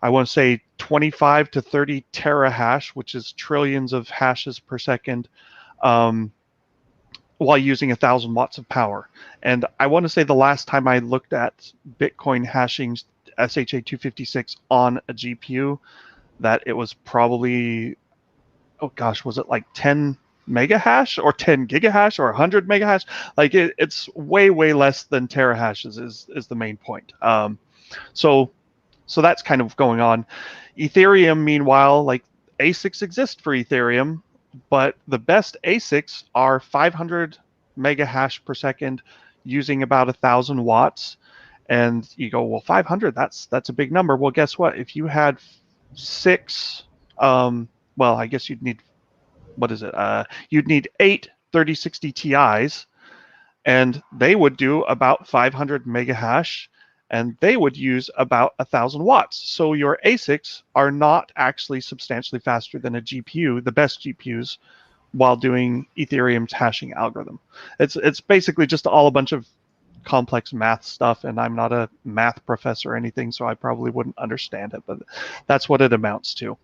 I want to say 25 to 30 terahash, which is trillions of hashes per second, while using 1,000 watts of power. And I want to say the last time I looked at Bitcoin hashing SHA-256 on a GPU, that it was probably, was it 10 mega hash or 10 gigahash or 100 mega hash? It's way less than terahashes is the main point. So that's kind of going on. Ethereum, meanwhile, ASICs exist for Ethereum, but the best ASICs are 500 mega hash per second using about 1,000 watts. And you go, well, 500, that's a big number. Well, guess what? If you had 6, I guess you'd need, you'd need 8 3060 Ti's, and they would do about 500 mega hash, and they would use about 1,000 watts. So your ASICs are not actually substantially faster than a GPU, the best GPUs, while doing Ethereum's hashing algorithm. It's basically just all a bunch of complex math stuff, and I'm not a math professor or anything, so I probably wouldn't understand it, but that's what it amounts to.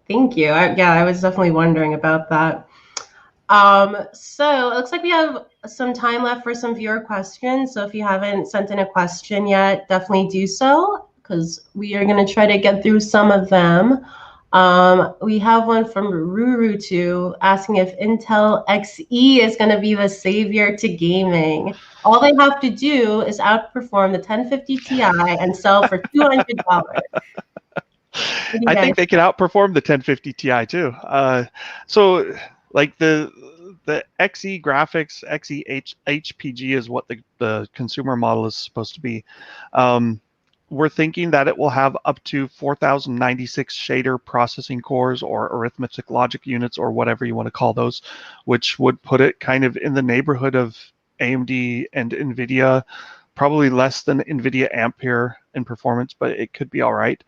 Thank you. I was definitely wondering about that. So it looks like we have some time left for some viewer questions. So if you haven't sent in a question yet, definitely do so, because we are going to try to get through some of them. We have one from Rurutu asking if Intel Xe is going to be the savior to gaming. All they have to do is outperform the 1050 Ti and sell for $200. I think they can outperform the 1050 Ti too. So the XE graphics, HPG is what the consumer model is supposed to be. We're thinking that it will have up to 4096 shader processing cores or arithmetic logic units or whatever you want to call those, which would put it kind of in the neighborhood of AMD and NVIDIA, probably less than NVIDIA Ampere in performance, but it could be all right.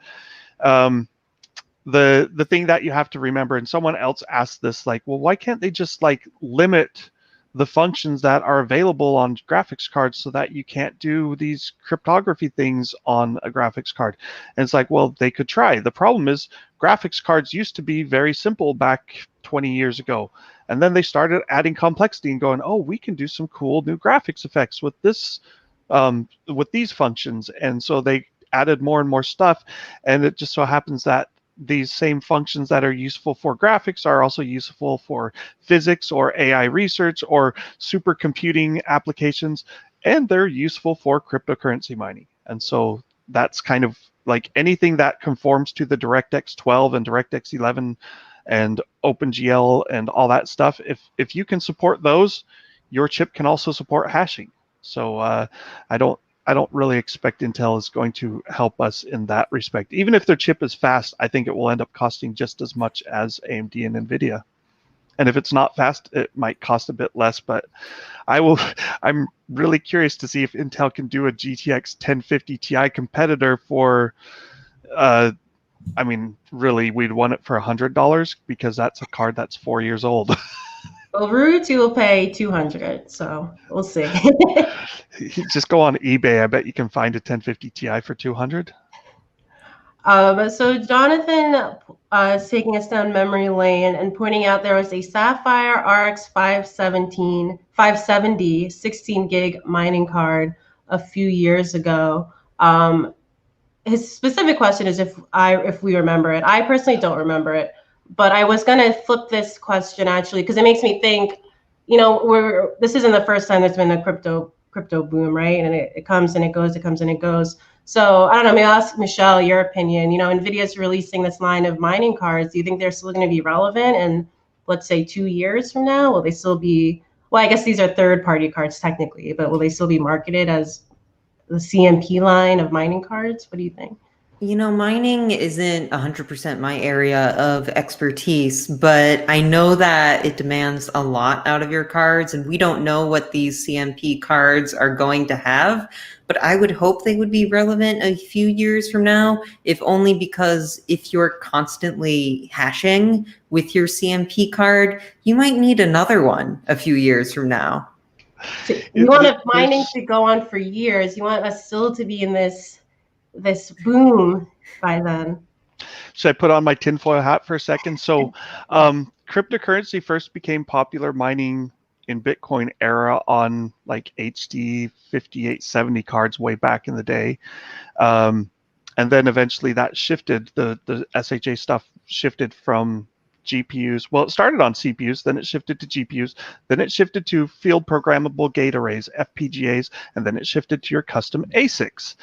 The thing that you have to remember, and someone else asked this, like, well, why can't they just like limit the functions that are available on graphics cards so that you can't do these cryptography things on a graphics card? And it's like, well, they could try. The problem is graphics cards used to be very simple back 20 years ago. And then they started adding complexity and going, oh, we can do some cool new graphics effects with this, with these functions. And so they added more and more stuff. And it just so happens that these same functions that are useful for graphics are also useful for physics or AI research or supercomputing applications, and they're useful for cryptocurrency mining. And so that's kind of like anything that conforms to the DirectX 12 and DirectX 11 and OpenGL and all that stuff. If you can support those, your chip can also support hashing. So I don't really expect Intel is going to help us in that respect. Even if their chip is fast, I think it will end up costing just as much as AMD and NVIDIA. And if it's not fast, it might cost a bit less, but I'm really curious to see if Intel can do a GTX 1050 Ti competitor for, I mean, really, we'd want it for $100 because that's a card that's 4 years old. Well, Ruti will pay $200, so we'll see. Just go on eBay. I bet you can find a 1050 Ti for $200. So Jonathan is taking us down memory lane and pointing out there was a Sapphire RX 570 16 gig mining card a few years ago. His specific question is if we remember it. I personally don't remember it. But I was going to flip this question actually because it makes me think, you know, this isn't the first time there's been a crypto boom, right? And it comes and it goes, it comes and it goes. So I don't know, maybe I'll ask Michelle your opinion. You know, NVIDIA's releasing this line of mining cards. Do you think they're still going to be relevant in, let's say, 2 years from now? Will they still be, well, I guess these are third-party cards technically, but will they still be marketed as the CMP line of mining cards? What do you think? You know, mining isn't 100% my area of expertise, but I know that it demands a lot out of your cards, and we don't know what these CMP cards are going to have, but I would hope they would be relevant a few years from now, if only because if you're constantly hashing with your CMP card, you might need another one a few years from now. So you want mining to go on for years. You want us still to be in this boom by then. Should I put on my tinfoil hat for a second? So cryptocurrency first became popular mining in Bitcoin era on like HD 5870 cards way back in the day. And then eventually that shifted, the SHA stuff shifted from GPUs. Well, it started on CPUs, then it shifted to GPUs, then it shifted to field programmable gate arrays, FPGAs, and then it shifted to your custom ASICs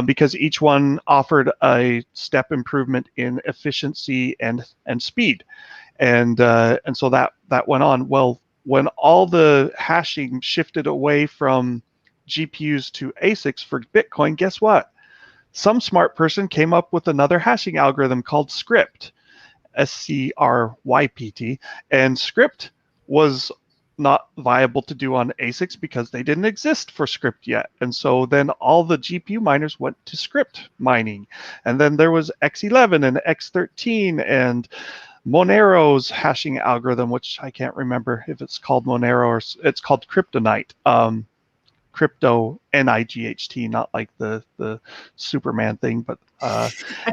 because each one offered a step improvement in efficiency and speed. And so that went on. Well, when all the hashing shifted away from GPUs to ASICs for Bitcoin, guess what? Some smart person came up with another hashing algorithm called Scrypt. SCRYPT, and Scrypt was not viable to do on ASICs because they didn't exist for Scrypt yet. And so then all the GPU miners went to Scrypt mining. And then there was X11 and X13 and Monero's hashing algorithm, which I can't remember if it's called Monero or it's called Kryptonite. Crypto NIGHT, not like the Superman thing, but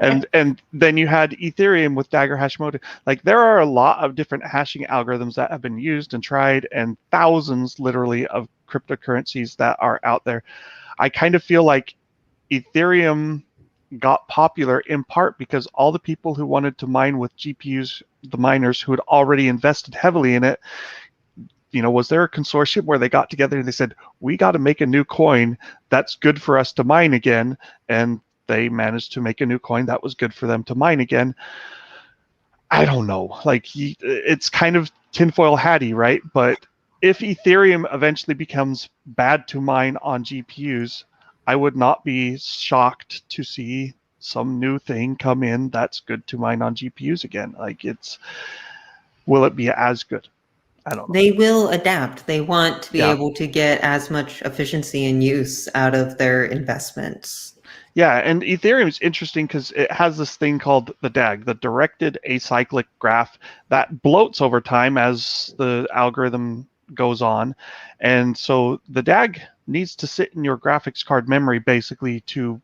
and then you had Ethereum with Dagger Hashimoto. Like there are a lot of different hashing algorithms that have been used and tried, and thousands literally of cryptocurrencies that are out there. I kind of feel like Ethereum got popular in part because all the people who wanted to mine with GPUs, the miners who had already invested heavily in it, you know, was there a consortium where they got together and they said, we got to make a new coin that's good for us to mine again? And they managed to make a new coin that was good for them to mine again. I don't know. Like, it's kind of tinfoil hatty, right? But if Ethereum eventually becomes bad to mine on GPUs, I would not be shocked to see some new thing come in that's good to mine on GPUs again. Like, will it be as good? I don't know. They will adapt. They want to be Yeah. able to get as much efficiency and use out of their investments. Yeah, and Ethereum is interesting because it has this thing called the DAG, the directed acyclic graph, that bloats over time as the algorithm goes on. And so the DAG needs to sit in your graphics card memory basically to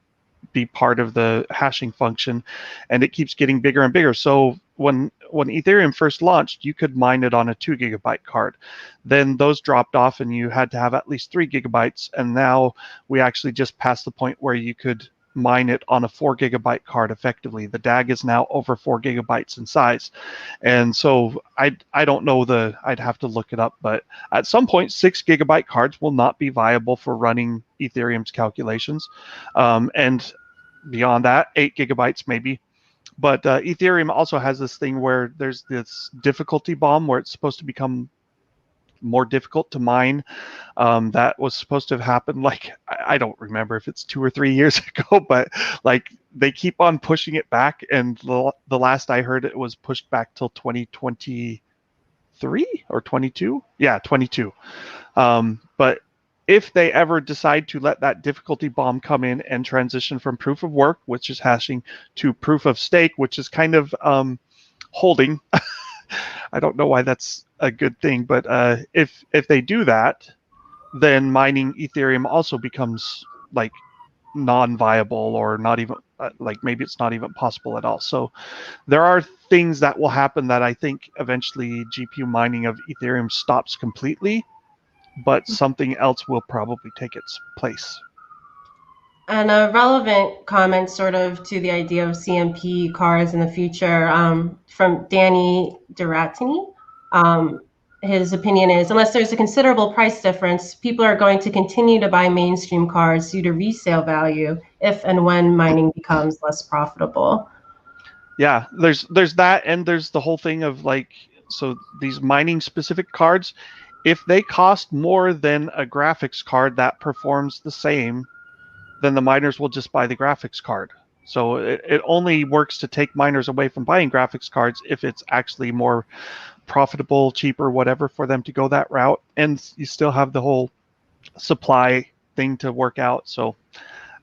be part of the hashing function, and it keeps getting bigger and bigger. So when Ethereum first launched, you could mine it on a 2 gigabyte card. Then those dropped off and you had to have at least 3 gigabytes. And now we actually just passed the point where you could mine it on a 4 gigabyte card effectively. The DAG is now over 4 gigabytes in size. And so I don't know I'd have to look it up, but at some point 6 gigabyte cards will not be viable for running Ethereum's calculations. And beyond that, 8 gigabytes maybe. But Ethereum also has this thing where there's this difficulty bomb where it's supposed to become more difficult to mine. That was supposed to have happened, like, I don't remember if it's 2 or 3 years ago, but like they keep on pushing it back, and the last I heard it was pushed back till 2023 or 22. Yeah, 22. But if they ever decide to let that difficulty bomb come in and transition from proof of work, which is hashing, to proof of stake, which is kind of holding. I don't know why that's a good thing, but if they do that, then mining Ethereum also becomes like non-viable, or not even like maybe it's not even possible at all. So there are things that will happen that I think eventually GPU mining of Ethereum stops completely, but something else will probably take its place. And a relevant comment sort of to the idea of CMP cards in the future, from Danny Duratini. His opinion is, unless there's a considerable price difference, people are going to continue to buy mainstream cards due to resale value if and when mining becomes less profitable. Yeah, there's that, and there's the whole thing of like, so these mining specific cards, if they cost more than a graphics card that performs the same, then the miners will just buy the graphics card. So it only works to take miners away from buying graphics cards if it's actually more profitable, cheaper, whatever, for them to go that route. And you still have the whole supply thing to work out. So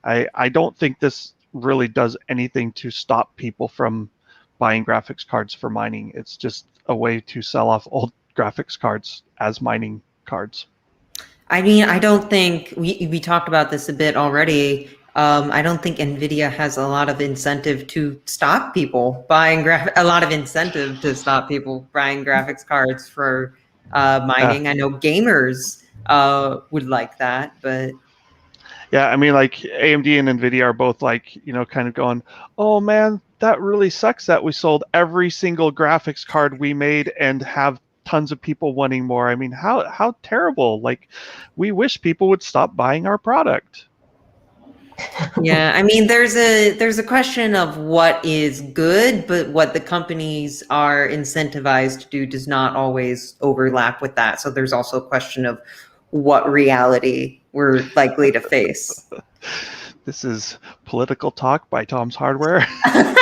I don't think this really does anything to stop people from buying graphics cards for mining. It's just a way to sell off old graphics cards as mining cards. I mean, I don't think we talked about this a bit already. I don't think NVIDIA has a lot of incentive to stop people buying graphics cards for mining. I know gamers would like that, but yeah, I mean, like AMD and NVIDIA are both like, kind of going, oh man, that really sucks that we sold every single graphics card we made and have tons of people wanting more. I mean, how terrible. Like, we wish people would stop buying our product. Yeah, I mean, there's a question of what is good, but what the companies are incentivized to do does not always overlap with that. So there's also a question of what reality we're likely to face. This is political talk by Tom's Hardware. I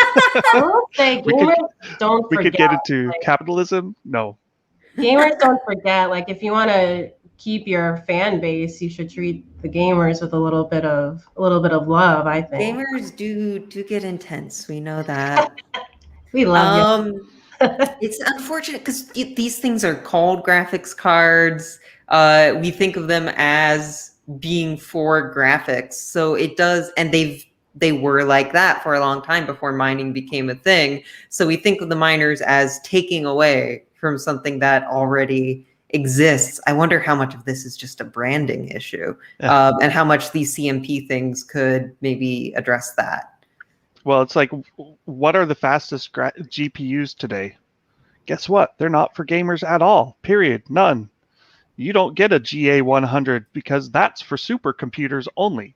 will say gamers don't forget. We could get into capitalism. No. Gamers don't forget. Like, if you want to keep your fan base, you should treat the gamers with a little bit of love, I think. Gamers do get intense. We know that. We love you. It's unfortunate because these things are called graphics cards. We think of them as being for graphics. So it does, and they were like that for a long time before mining became a thing. So we think of the miners as taking away from something that already exists. I wonder how much of this is just a branding issue, and how much these CMP things could maybe address that. Well, it's like, what are the fastest GPUs today? Guess what? They're not for gamers at all. Period. None. You don't get a GA100 because that's for supercomputers only.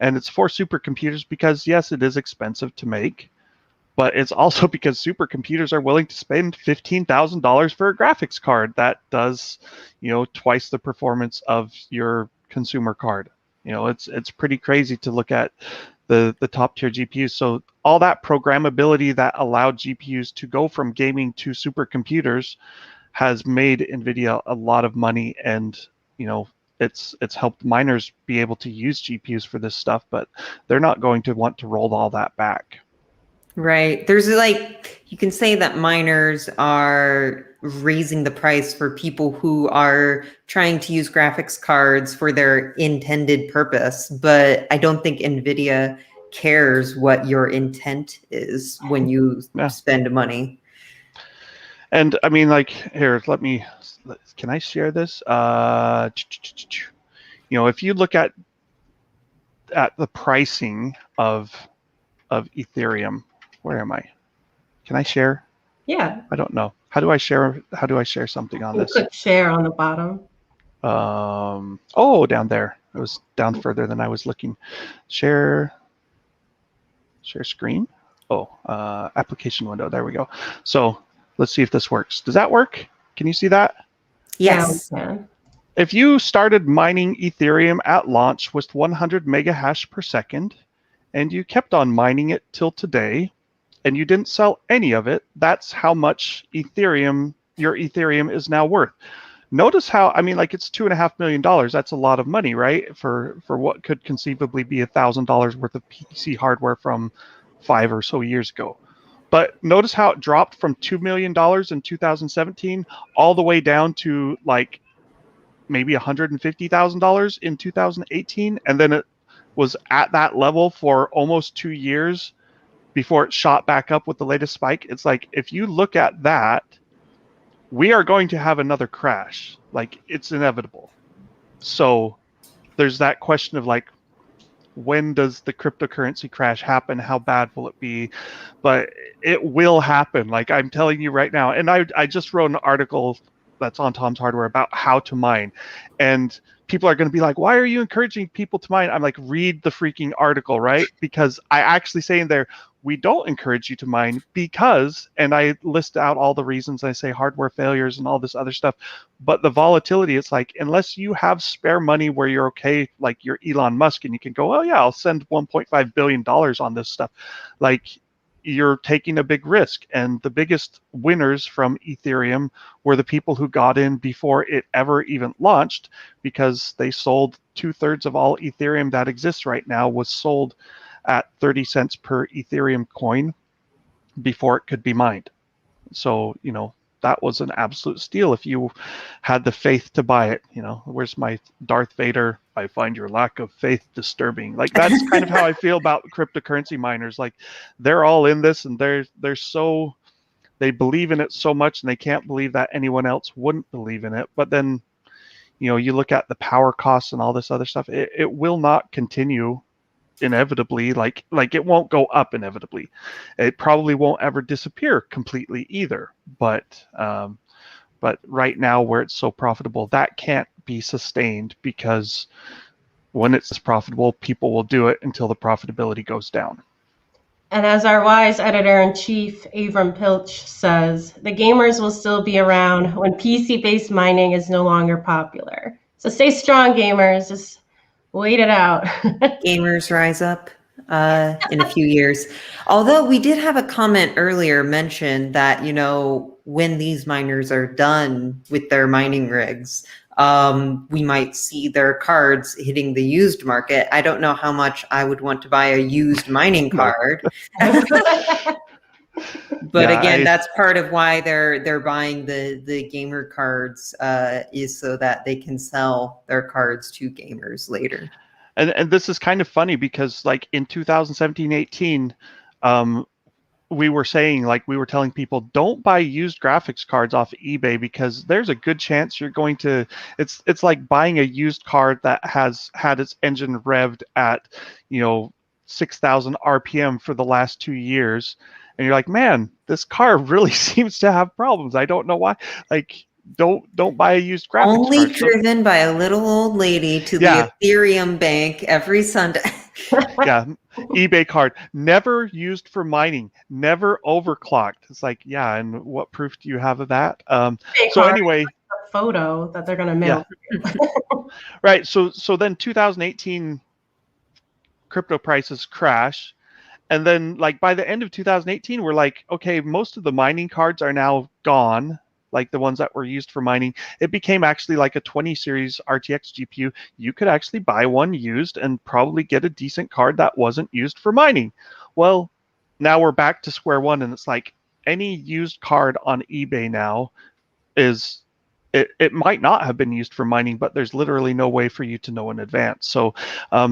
And it's for supercomputers because, yes, it is expensive to make, But it's also because supercomputers are willing to spend $15,000 for a graphics card that does, twice the performance of your consumer card. It's pretty crazy to look at the top tier GPUs. So all that programmability that allowed GPUs to go from gaming to supercomputers has made NVIDIA a lot of money, and it's helped miners be able to use GPUs for this stuff, but they're not going to want to roll all that back. Right. There's you can say that miners are raising the price for people who are trying to use graphics cards for their intended purpose, but I don't think NVIDIA cares what your intent is when you spend money. And I mean, here, can I share this? If you look at the pricing of Ethereum, where am I? Can I share? Yeah. I don't know. How do I share something on this? Click share on the bottom. Down there. It was down further than I was looking. Share screen. Application window. There we go. So let's see if this works. Does that work? Can you see that? Yes. Yeah. If you started mining Ethereum at launch with 100 mega hash per second, and you kept on mining it till today, and you didn't sell any of it, that's how much your Ethereum is now worth. Notice how, it's $2.5 million. That's a lot of money, right? For what could conceivably be $1,000 worth of PC hardware from 5 or so years ago. But notice how it dropped from $2 million in 2017 all the way down to maybe $150,000 in 2018, and then it was at that level for almost 2 years before it shot back up with the latest spike. It's if you look at that, we are going to have another crash. It's inevitable. So there's that question of when does the cryptocurrency crash happen? How bad will it be? But it will happen. I'm telling you right now. And I just wrote an article that's on Tom's Hardware about how to mine. And people are going to be like, why are you encouraging people to mine? I'm like, read the freaking article, right? Because I actually say in there, we don't encourage you to mine because, and I list out all the reasons. I say hardware failures and all this other stuff. But the volatility, it's unless you have spare money where you're okay, like you're Elon Musk and you can go, oh yeah, I'll send $1.5 billion on this stuff. You're taking a big risk. And the biggest winners from Ethereum were the people who got in before it ever even launched, because they sold 2/3 of all Ethereum that exists right now was sold at 30 cents per Ethereum coin before it could be mined. So, that was an absolute steal if you had the faith to buy it. Where's my Darth Vader? I find your lack of faith disturbing. That's kind of how I feel about cryptocurrency miners. They're all in this, and they believe in it so much, and they can't believe that anyone else wouldn't believe in it. But then, you look at the power costs and all this other stuff, it will not continue inevitably. It won't go up inevitably. It probably won't ever disappear completely either. But right now, where it's so profitable, that can't be sustained, because when it's profitable, people will do it until the profitability goes down. And as our wise editor-in-chief, Avram Pilch, says, the gamers will still be around when PC-based mining is no longer popular. So stay strong, gamers. Just wait it out. Gamers rise up in a few years. Although we did have a comment earlier mention that, when these miners are done with their mining rigs, we might see their cards hitting the used market. I don't know how much I would want to buy a used mining card. But yeah, again, that's part of why they're buying the gamer cards, is so that they can sell their cards to gamers later. And this is kind of funny because in 2017-18, we were saying, we were telling people, don't buy used graphics cards off eBay, because there's a good chance you're going to, it's like buying a used card that has had its engine revved at 6,000 RPM for the last 2 years. And you're like, man, this car really seems to have problems. I don't know why. don't buy a used graphics Only card. So, driven by a little old lady to Yeah. the Ethereum bank every Sunday. yeah, eBay card, never used for mining, never overclocked. It's like, yeah, and what proof do you have of that? So card, anyway, a photo that they're gonna mail. right. So then 2018 crypto prices crash. And then like by the end of 2018, we're like, okay, most of the mining cards are now gone, like the ones that were used for mining. It became actually like a 20 series RTX GPU. You could actually buy one used and probably get a decent card that wasn't used for mining. Well, now we're back to square one, and it's like any used card on eBay now is it might not have been used for mining, but there's literally no way for you to know in advance. So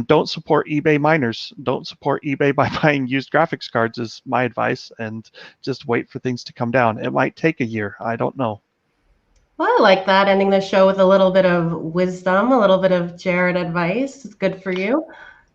don't support eBay miners. Don't support eBay by buying used graphics cards is my advice, and just wait for things to come down. It might take a year. I don't know. Well, I like that, ending the show with a little bit of wisdom, a little bit of Jared advice. It's good for you.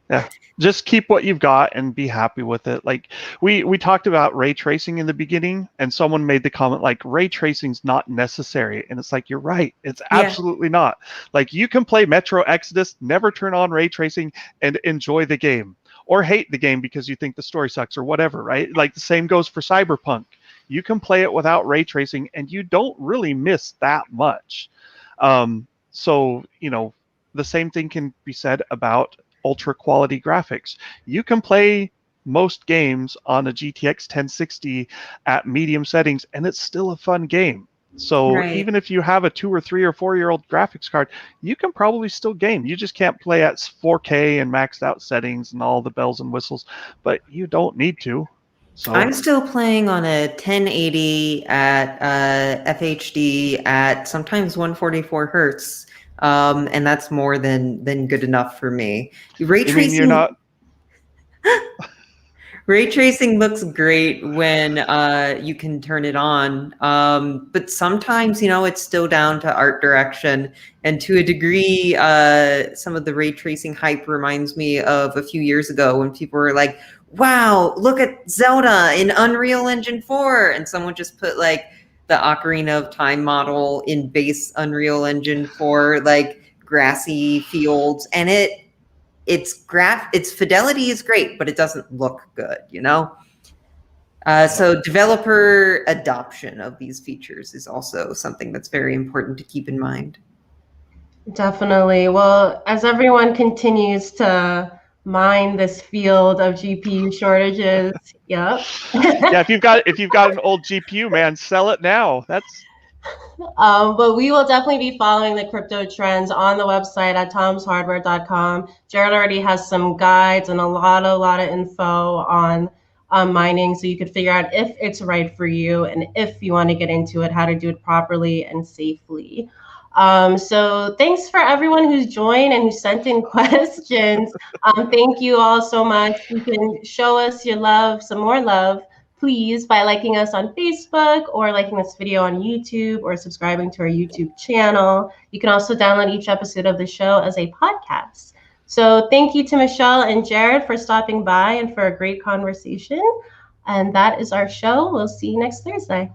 Yeah, just keep what you've got and be happy with it. Like we talked about ray tracing in the beginning, and someone made the comment like ray tracing's not necessary, and it's like, you're right, it's absolutely not. Like you can play Metro Exodus, never turn on ray tracing, and enjoy the game, or hate the game because you think the story sucks or whatever, right? Like the same goes for Cyberpunk. You can play it without ray tracing, and you don't really miss that much. So the same thing can be said about ultra quality graphics. You can play most games on a GTX 1060 at medium settings, and it's still a fun game. So even if you have a 2 or 3 or 4 year old graphics card, you can probably still game. You just can't play at 4K and maxed out settings and all the bells and whistles, but you don't need to. So I'm still playing on a 1080 at FHD at sometimes 144 hertz. And that's more than good enough for me. Ray tracing, you're not... Ray tracing looks great when you can turn it on, but sometimes it's still down to art direction, and to a degree, some of the ray tracing hype reminds me of a few years ago when people were like, "Wow, look at Zelda in Unreal Engine 4," and someone just put like the Ocarina of Time model in base Unreal Engine for like grassy fields, and its fidelity is great, but it doesn't look good, So developer adoption of these features is also something that's very important to keep in mind. Definitely. Well, as everyone continues to mine this field of GPU shortages, yep. Yeah, if you've got an old GPU, man, sell it now. But we will definitely be following the crypto trends on the website at tomshardware.com. Jared already has some guides and a lot of info on mining, so you could figure out if it's right for you and if you want to get into it, how to do it properly and safely. So thanks for everyone who's joined and who sent in questions. Thank you all so much. You can show us your love, some more love, please, by liking us on Facebook or liking this video on YouTube or subscribing to our YouTube channel. You can also download each episode of the show as a podcast. So thank you to Michelle and Jared for stopping by and for a great conversation. And that is our show. We'll see you next Thursday.